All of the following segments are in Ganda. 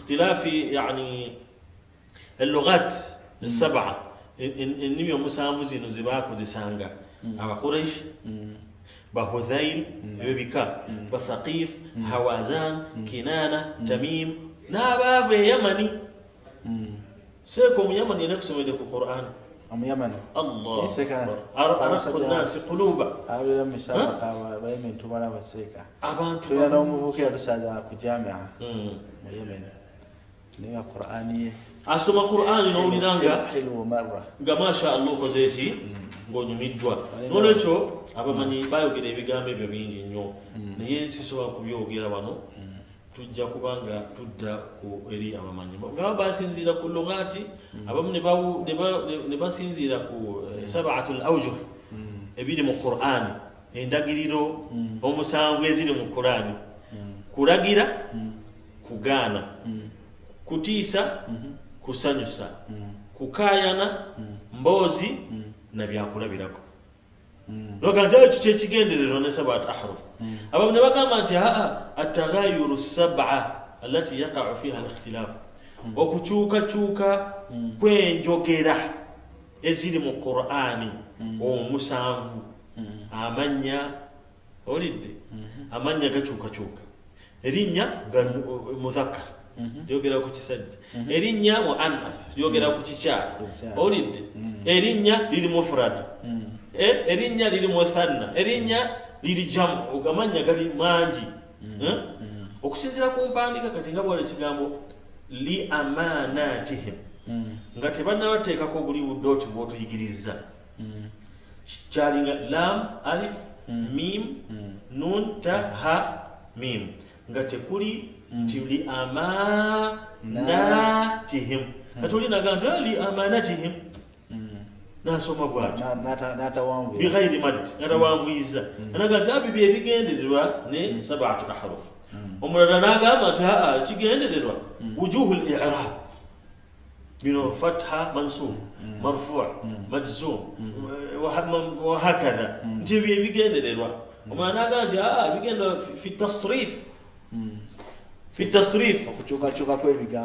باختلاف يعني اللغات السبعة إنهم يوم زينو زباكو زسانغا أبا قريش بهذيل ببكا بثقيف هوازان كنانة تميم نابا في يمني سيكم يمني نكسم يدك القرآن أم يمن الله أكبر أرق الناس قلوبا أبدا مسابقة ويمن تمانا وسيكا أبان تلا نوم بوكي رسالة كجامعة يمن نيا قرآنية أسمع قرآن نوني نانغا حلو مرة ما شاء الله كوزيسي بوني ميدوا نولتشو أبا مني بايو كده بيجامي بيجي نيو نيجي سوا كبيو كده وانو tujja kubanga tudda ku eri abamanyi nga basinzira ku lugati abamu ne basinzira ku sab'atul awjuh ebiri mu Qur'ani endagiriro omusanvu eziri mu Qur'ani kulagira kugaana kutiisa kusanyusa kukayana mbozi na byakulabirako Loganjayo chigenderero ne sabat ahruf aba ne bagamba nti at-taghayuru as-sab'a allati yaqa'u fiha al-ikhtilaf okuchuka kwenjogera eziri mu Qur'ani omusanvu amanya olidde amanya gachuka erinnya mudhakkar yogera ku kisajja erinnya muannath yogera ku kikyala olidde erinnya liri mufrad erinnya liri muthanna erinnya liri jamu ugamanya gali mangi okusinzira ku mpandika kati nga bwale kigambo li amanatihim nga tebannabateekako buli budoti bwotuyigiriza kyalinga lam alif mim nun ta ha mim nga tekuli nti li amanatihim kati olinaga li amanatihim nasoma bwati natawanvu bighairi mad natawanvuiza anaga tabi byebigendererwa ne sab'atu ahruf omulala nagamba nti kigendererwa wujuhul i'rab bino fatha mansub marfu' majzum wa hakadha nti byebigendererwa omulala nagamba nti bigenda fi tasrif fi tasrif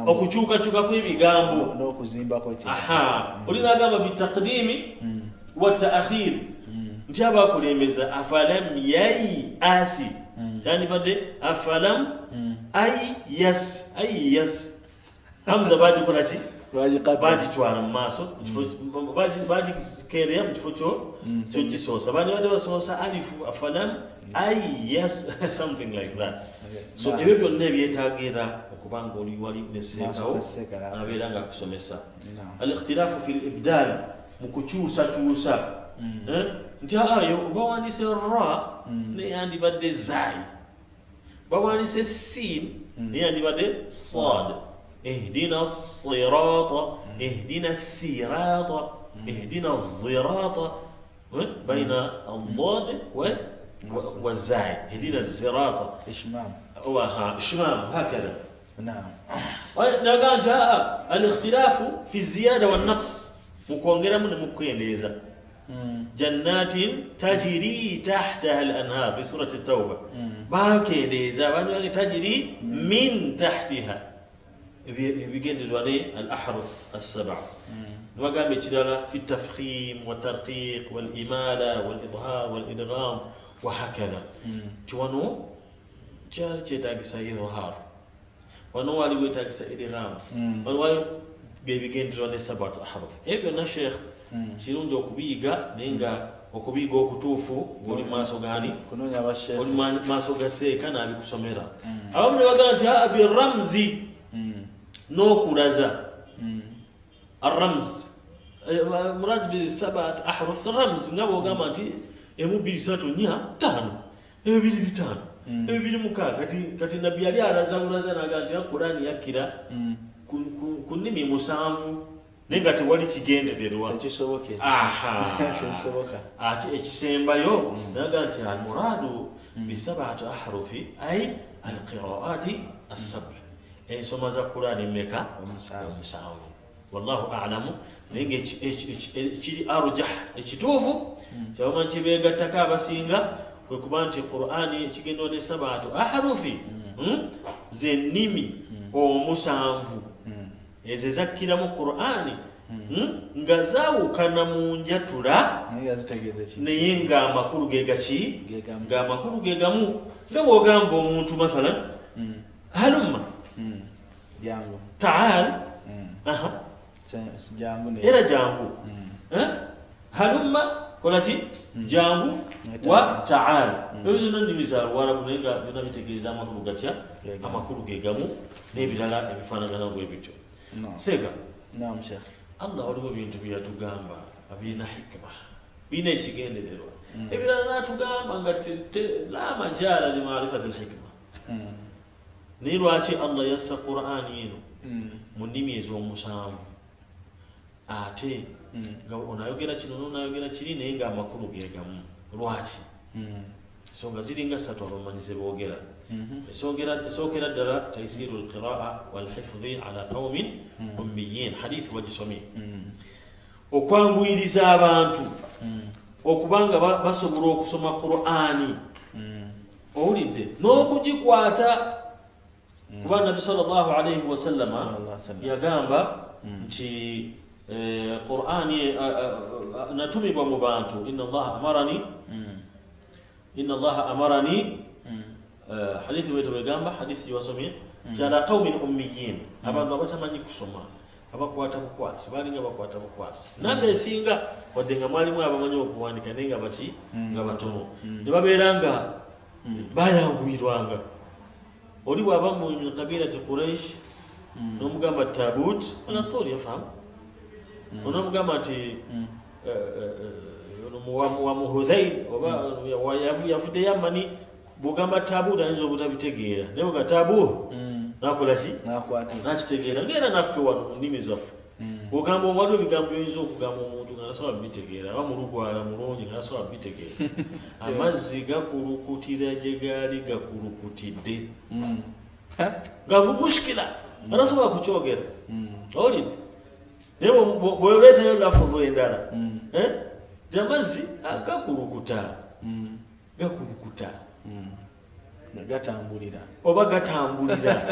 okuchuka kwebigambo n'okuzimba ko olinagamba bitaqdimi wa ta'khir nti abakulemeza afalam asi yani bade afalam yes hamza baji kolaki baji twala maso baji kereya mtifo cho gisosa bani bade basosa alifu afalam yes something like that so ebyo byonna ebyetagira okubanga oli wali nesekawo abeera nga akusomesa al-ikhtilafu fi al-ibdal mukukyusa nti ayo bawandise ra neyandibadde zai bawandise sin neyandibadde sad ihdina sirata ihdina sirata ihdina zirata baina al-dad والزاي اهدنا الزراطة إشمام إشمام هكذا نعم نقال جاء الاختلاف في الزيادة والنقص مكوانجرا من مكوينيزا جنات تجري تحتها الأنهار في سورة التوبة باكينيزا تجري من تحتها بيجندوا عليه الأحرف السبع وقام يجدنا في التفخيم والترقيق والإمالة والإظهار والإدغام وهكذا توانو جارتي تاكسا إظهار وانو والي تاكسا إدغام وانو والي بيجندوا عليه سبعة أحرف ابن الشيخ شنو جو كبيغا نينغا okubiga okutuufu oli maaso gani kunonya bashefu oli maaso gaseeka nabikusomera abamu ne bagamba nti biramzi n'okulaza الرمز مراد بسبعة أحرف الرمز نبغى قامت emu 2 3 4 5 ebibiri bitano ebibiri mukaga kati nabbi yali arazawulaza nagandi Qur'ani yakira ku nnimi musanvu nenga tewali kigendererwa tekisoboke tekisoboka ekisembayo nagandi al-muradu bi sab'ati ahrufi ay al-qira'ati as-sab' ensoma za Qur'ani meka omusanvu wallahu a'lamu nenga ekiri arjah ekituufu kyama kibegattako abasinga kwe kuba nti Qur'ani ekigendo ne sab'atu ahrufi zennimi omusanvu ezo ezakkira mu Qur'ani nga zaawukana mu njatula naye ng'amakulu ge gaki ng'amakulu ge gamu nga bw'ogamba omuntu mathalan halumma taal era jangu halumma kolaki jangu wa taal ebyo byonna nnimi za Luwarabu naye nga byonna bitegeeza amakulu gatya amakulu ge gamu n'ebirala ebifaanagana bwe bityo Sega Allah waliwo bintu byatugamba abirina hikma birina ekigendererwa ebirala n'atugamba nga la majaala li maarifati alhikma naye lwaki Allah yassa Qur'ani eno mu nnimi ez'omusanvu ate nga onayogera kino n'onayogera kiri naye ng'amakulu ge gamu lwaki ensonga ziringa ssatu abamanyize boogera esookera ddala taisiru alqiraa walhifdhi ala qaumin ummiyin hadithi bagisomye okwanguyiriza abantu okubanga basobola okusoma Qur'ani owulidde n'okugikwata kuba Nabbi sallallahu alayhi wasallama yagamba nti Qur'ani natumibwa mu bantu inna allaha amarani hadithi wetu wegamba hadithi wasomye jala qaumin ummiyin abantu abatamanyi kusoma abakwata bukwasi balinga bakwata bukwasi namba esinga wadde nga mwalimu abamanyi okuwandika naye nga baki nga batono ne babeera nga bayanguyirwanga oli bw'aba mu kabirati Quraish n'omugamba tabut ala tori yafahamu onomugamba nti wa Muhudhail oba yavudde yamani bugamba tabu ayinza obutabitegeera naye bwe gatabu nakola ki nakitegeera ngera naffe wano mu nnimi zaffe bwogamba waliwo ebigambo byoyinza okugamba omuntu nga nasobola bibitegeera aba mulugwala mulungi nga nasobola bibitegeera amazzi gakulukutira gye gaali gakulukutidde nga mushkila anasobola kukyogera owulidde naye bweoleetayo lafudhu endala amazzi gakulukuta gatambulira oba gatambulira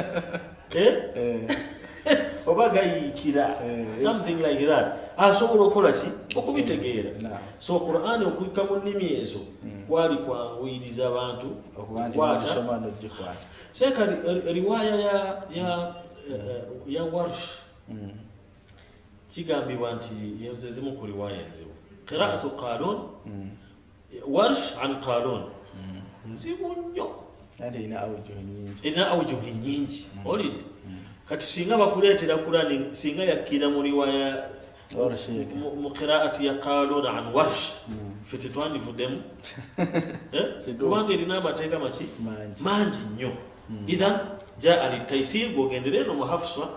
oba gayiikira something like that asobola okukola ki okubitegeera so Qur'ani okuyika mu nnimi ezo kwali kwanguyiriza abantu okukwata seka riwaya ya Warsh kigambibwa nti yezimu ku riwaya enzibu qira'atu Qalun Warsh an Qalun nzibu nnyo ina awujuhi nyingi olidde kati singa bakuleetera Qur'ani singa yakkira mu riwaya mu qira'ati ya Qalun an Warsh fete twandivuddemu kubanga erina amateeka maki mangi nnyo idhan jaa litaysir bwogendere no muhafswa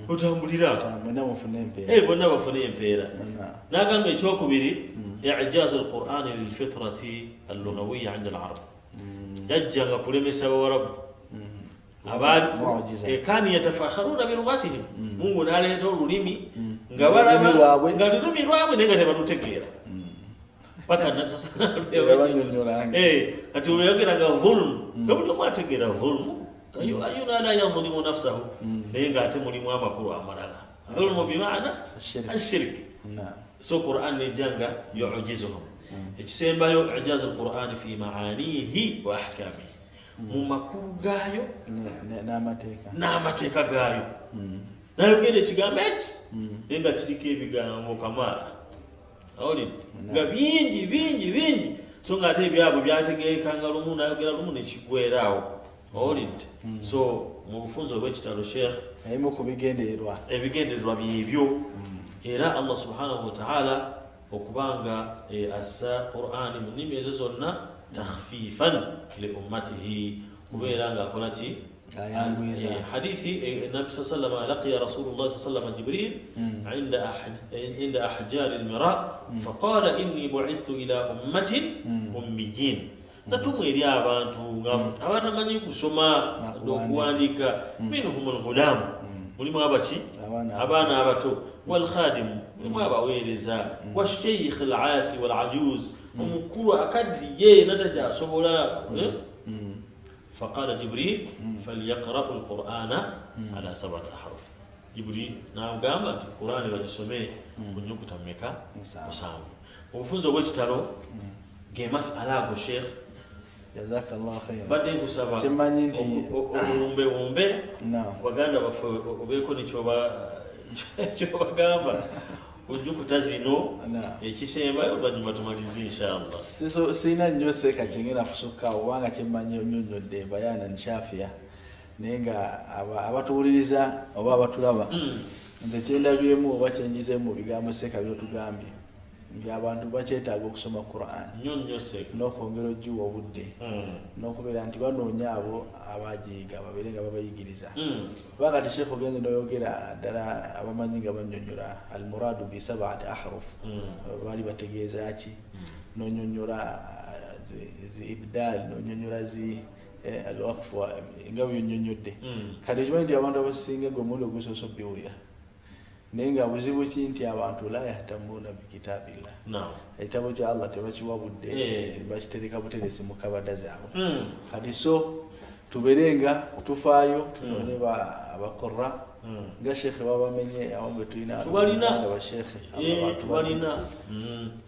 otambulira bonna bafune empeera nagamba ekyokubiri i'jaz al-Qur'ani lilfitrati al-lughawiyya 'inda al-arab yajjanga kulemesa Abawarabu abaali kani yatafakharuna birumatihim Mungu naleeta olulimi nga balaba nga lulimi lwabwe naye nga tebalutegeera paka kati olwoyogeranga dhulmu nga buli omu ategeera dhulmu ayuna la yadhlimu nafsahu naye ng'ate mulimu amakulu amalala dhulmu bimaana ashirk so Qur'an nejjanga yu'jizuhum ekisembayo i'jaz al-Qur'ani fi ma'anihi wa ahkamihi mu makulu gaayo n'amateeka gaayo nayogera ekigambo eki naye nga kiriko ebigambo kamala awulidde nga bingi so ng'ate ebyabwe byategeekanga lumu nayogera lumu nekigweraawo awulidde so mu bufunze obw'ekitalo sheekh ebimu ku ebigendererwa byebyo era Allah subhanahu wa ta'ala okubanga assa Qur'ani mu nnimi ezo zonna takhfifan li ummatihi kubeera ng'akola ki hadithi Nabi sallallahu alayhi wa sallam laqiya Rasulullah sallallahu alayhi wa sallam Jibril عند أحجار المراء فقال إني بعثت إلى أمة أميين natumwe eri abantu abatamanyi kusoma n'okuwandiika minhum al-ghulam mulimu abaki abaana abato wal-khadim mulimu abaweereza washeikh al-aasi wal-ajuz omukulu akaddiye nataja asobola فقال جبريل فليقرأ القرآن على 7 أحرف. جبريل نعم قامت القرآن بجسمه كنيوك تميكا مسام وفوز وجتارو جيماس على الشيخ جزاك الله خير بعدين كسبا تمانين تي ومبي نعم وغانا وبيكوني choba gamba kunjuku tazino ekisemba oluvanyuma tumalize inshallah. Sina nnyo seka kyengenda kusukka obanga kyemmanyi onnyonnyodde bayana nshafia naye nga abatuwuliriza oba abatulaba nze kyendabyemu oba kyenjizeemu mu bigambo seka byotugambye nti abantu bakyetaaga okusoma Qur'an n'okwongera ojjuwa obudde n'okubeera nti banoonya abo abagiyiga babeere nga babayigiriza kuba kati sheekh ogenze n'oyogera ddala abamanyi nga bannyonnyola almuraadu bi 7 ahruf baali bategeeza ki n'onyonnyola zi ibdaal n'onyonnyola zi alwaqfu nga byonnyonnyodde kati okimanyi nti abantu abasinga gwe omundi ogusoosa obbiwulira naye nga buzibu ki nti abantu la yahtamuuna bikitaabillah ekitabo kya Allah tebakiwa budde bakitereka buteresi mu kabada zaabwe kati so tubeere nga tufaayo tunoonye abaqurra nga shekhe babamenye awamu betulina nga bashekhe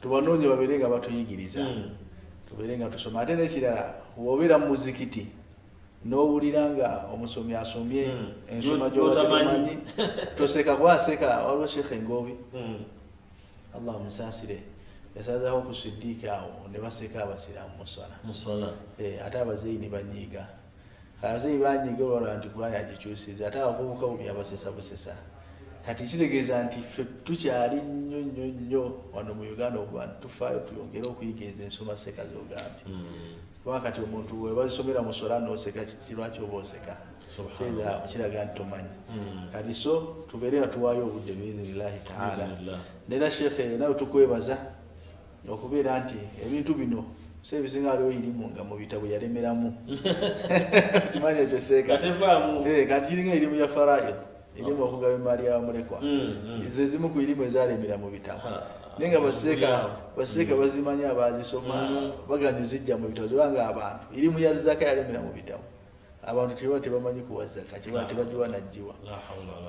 tubanoonye babeere nga batuyigiriza tubeere nga tusoma ate n'ekirala wobeera mu muzikiti n'owulira nga omusomi asomye ensoma gy'otamanyi toseka kwaseka waliwo shekhe ngobi Allah musaasire yasazaaho ku Siddiiki awo ne baseka abasiraamu muswala ate abazeeyi ne banyiiga abazeeyi banyiiga olwalwa nti Qur'ani agikyusiza ate abavubuka bubi abasesa busesa kati kitegeeza nti ffe tukyali nnyo wano mu Uganda okuba tufaayo tuyongere okuyiga ezo ensoma seka z'ogambye kuba kati omuntu webazisomera mu swala n'oseka kirwaki oba oseka kiraga nti tomanyi kati so tubeere nga tuwaayo obudde biiznillahi taala nera shekhe nawe tukwebaza okubeera nti ebintu bino so ebisinga waliwo irimu nga mu bitabo yalemeramu kimanyi ekyo seeka kati kiringa irimu ya faraid irimu okugaba emaali y'abamulekwa ezo ezimu ku irimu ezalemera mu bitabo naye nga baseeka bazimanya abazisoma baganya zijja mu bitabo zibanga abantu irimu ya zaka yalemera mu bitabo abantu kiba tebamanyi kuwa zaka kiba tebagiwa najjiwa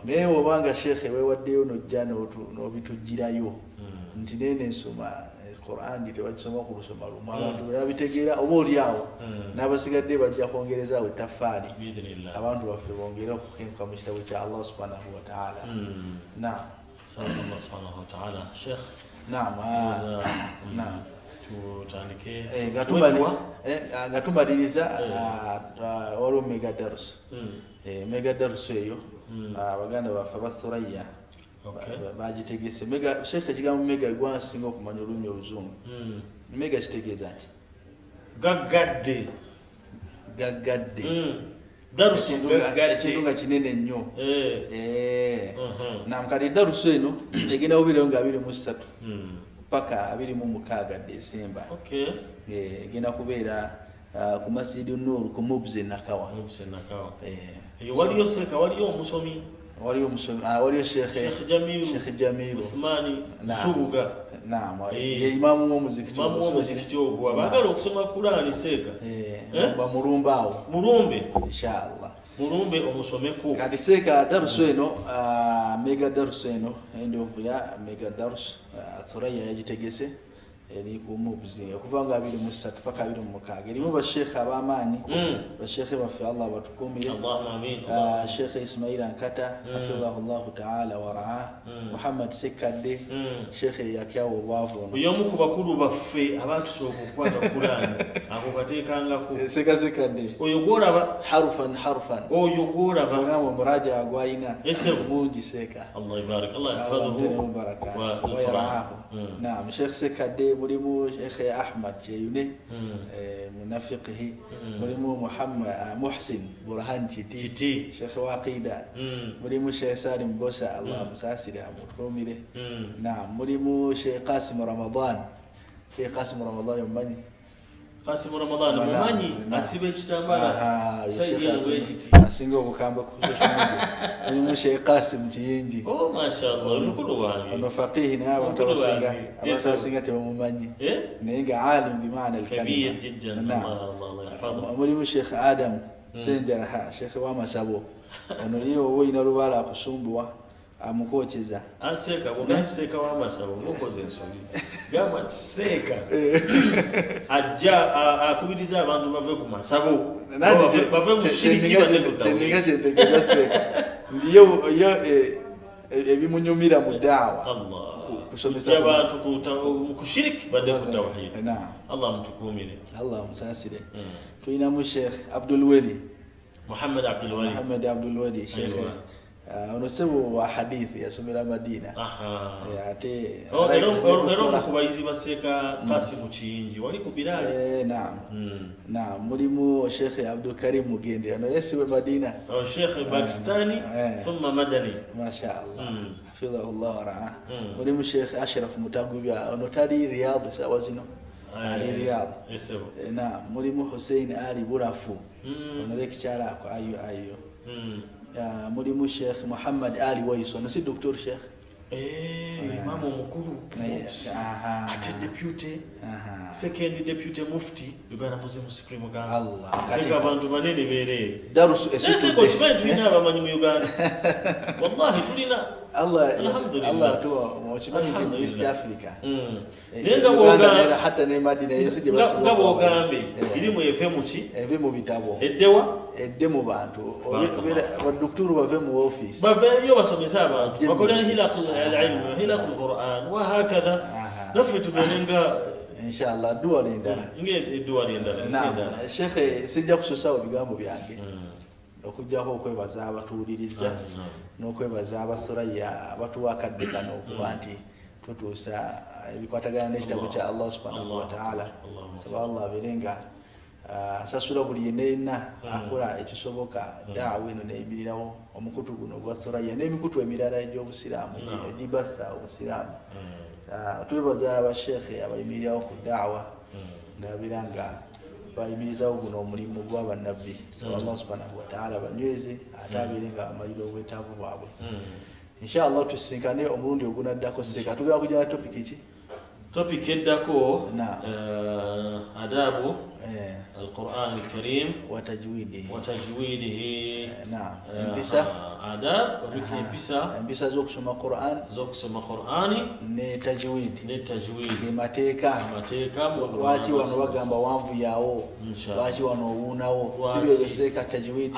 naye obanga shekhe wewaddeyo nojja n'obitujjirayo nti nene ensoma Qur'an tebagisoma ku lusoma lumu abantu babitegeera oba oliawo n'abasigadde bajja kwongerezaawo ettaffaali abantu baffe bongere okukenkuka mu kitabo kya Allah subhanahu wa ta'ala. Naam. Allah subhanahu wa ta'ala. Sheikh. Naam. Tutandike nga tumaliriza waliwo mega darus mega darus eyo abaganda baffe abathuraya bagitegese mega shekhe kigambo mega gwansinga okumanya olulimi oluzungu mega kitegeeza ki gaggadde ekintu nga kinene nnyo namukati darusu eno egenda bubireyo nga 23 paka 26 Desemba egenda kubeera ku Masjid Nur ku Mubzi Nakawa waliyo seka waliyo omusomi waliyo Sheikh Jamilu Uthmani Subuga naam ye imamu w'omuzikiti ogwo abagala okusoma Qur'ani seka mulumbe inshallah mulumbe omusomeko kati seka darusu eno mega darusu eno endovu ya mega darusu Thuraya yagitegese eri ku Mubzi okuva nga 23 paka 26 erimu bashekhe ab'amaanyi bashekhe baffe Allah batukumire Allahumma amin Sheikh Ismail Ankata hafidhahullah ta'ala wa ra'ah Muhammad Sekadde Sheikh yakyawo obwavu yomu ku bakulu baffe abatusooka okukwata Qur'ani ako kateekangako Sekadde oyo gwolaba harfan oyo gwolaba ngamo muraja agwaina mungi seka Allah ibarak Allah yahfadhuhu wa yaraahu naam Sheikh Sekadde mulimu Sheikh Ahmad Cheyune munafiqihi mulimu Muhammad Muhsin Burhan Chiti Sheikh Waqida mulimu Sheikh Salim Bosa Allah musasira mutumire naam mulimu Sheikh Qasim Ramadan mbanyi Qasim Ramadan mumanyi asibe kitambala saidi yalweshiti asinga obukamba ku social media mulimu Sheikh Qasim Kiyingi mashallah mukulu wange ono faqih na abantu abasinga tebamumanyi naye nga alim bimaana kabir jiddan Allah yahfadhu mulimu Sheikh Adam Senjara Sheikh wa Masabo ono iyo woina lubala akusumbuwa amukocheza aseka boganseka wa Masabo mukoze ensobi gama seka ajja akubiriza abantu bave ku Masabo bave mu shiriki bateninga chentegeza seka ndiyo ebimunyumira mu dawa Allah kusomesa abantu kushiriki bade ku tawhid Allah mtukumire Allah msasire tuina mu Sheikh Abdul Wali Muhammad Abdul Wali Sheikh onosebo wa hadithi yasomera Madina ate ero kubayizi baseka Qasim Kiyingi wali ku Bilal na mulimu Sheikh Abdul Karim Mugende ano yesiwe Madina Sheikh Pakistani thumma Madani masha Allah hafidhahu Allah wa ra'a mulimu Sheikh Ashraf Mutagubya ono tali Riyadh sawazino ali Riyadh na mulimu Hussein Ali Burafu ono lecturer kwa ayo mulimu Sheikh Muhammad Ali Waiso no si Dr. Sheikh imam mukuru ate deputy second deputy mufti Uganda Muslim Supreme Council Allah seka abantu banene bere darusu esiko chimanyi tulina abamanyi mu Uganda wallahi tulina Allah tu mwachimanyi team East Africa nenga Uganda hata ne Madina yesije basi ngabo gambe ilimu FM ki mu bitabo edde mu bantu obikubira abadokturu bave mu office bavyo basomesa abantu bakola hilaqul ilm hilaqul Quran wa hakadha nafitu benenga inshallah dua lindala ngete dua lindala Sheikh sijja kusosa bigambo byange okujjako okwebaza abatuuliriza n'okwebaza abasoraya abatuwakaddekano okuba nti tutuusa ebikwatagana n'ekitabo kya Allah subhanahu wa ta'ala saba Allah abeerenga asasula buli yenna akola ekisoboka daawa eno neyimirirawo omukutu guno gwa soraya n'emikutu emirala egy'obusiraamu egibasa obusiraamu twebaza abashekhe abayimirirawo ku daawa ngabira nga bayimirizawo guno omulimu gw'abannabbi saba Allah subhanahu wa ta'ala banyweze ate abeerenga amalira obwetaavu bwabwe inshallah tusinkane omulundi ogunaddako seka tugenda kujja na topic eddako adabu القرآن الكريم وتجويده نعم انبسا آداب وبكي انبسا زوكسما قرآني نتجويد mateka wachi wano bagamba wanvu yawo wachi wano owunawo sibyo beseka tajwid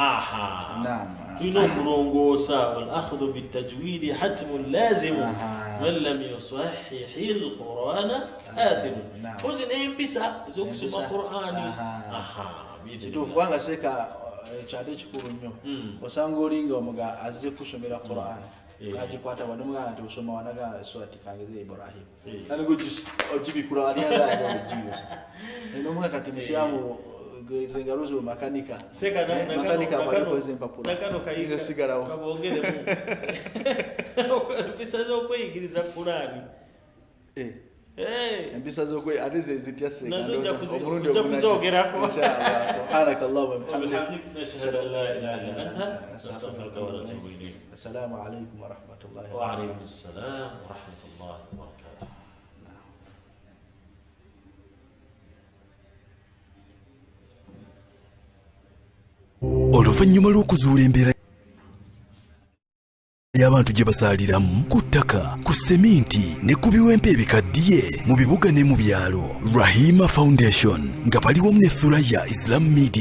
naam tulina okulongoosa wal-akhdhu bit-tajwid hatmun lazim man lam yusahhih al-Qur'ana athim kozi nembisa zokusoma Qur'ani kituufu kubanga seka kyade kikulu nnyo osanga olinga omuga azze kusomera Qur'an agikwata wanomuga nti osoma wanaga swati kangeze Ibrahim nanigo ogibikula wali agaga ogiyusa enomuga kati musyamu zengaluzo makanika bali kweze empapula nakano sigalawo kabongeremu pisa z'okweyigiriza Qur'ani empisa z'okwe ate zitya seka omulundi ogunazogerako inshallah subhanakallahumma wa bihamdik nashhadu an la ilaha illa anta nastaghfiruka wa natubu ilayk assalamu alaykum wa rahmatullahi wa alaykum assalam wa rahmatullahi wa barakatuh oluvannyuma lw'okuzuula embeera y'abantu gye basaaliramu ku ttaka ku seminti ne ku biwempe ebikaddiye mu bibuga ne mu byalo Rahima Foundation nga baliwo mu ne Thuraya Islam Media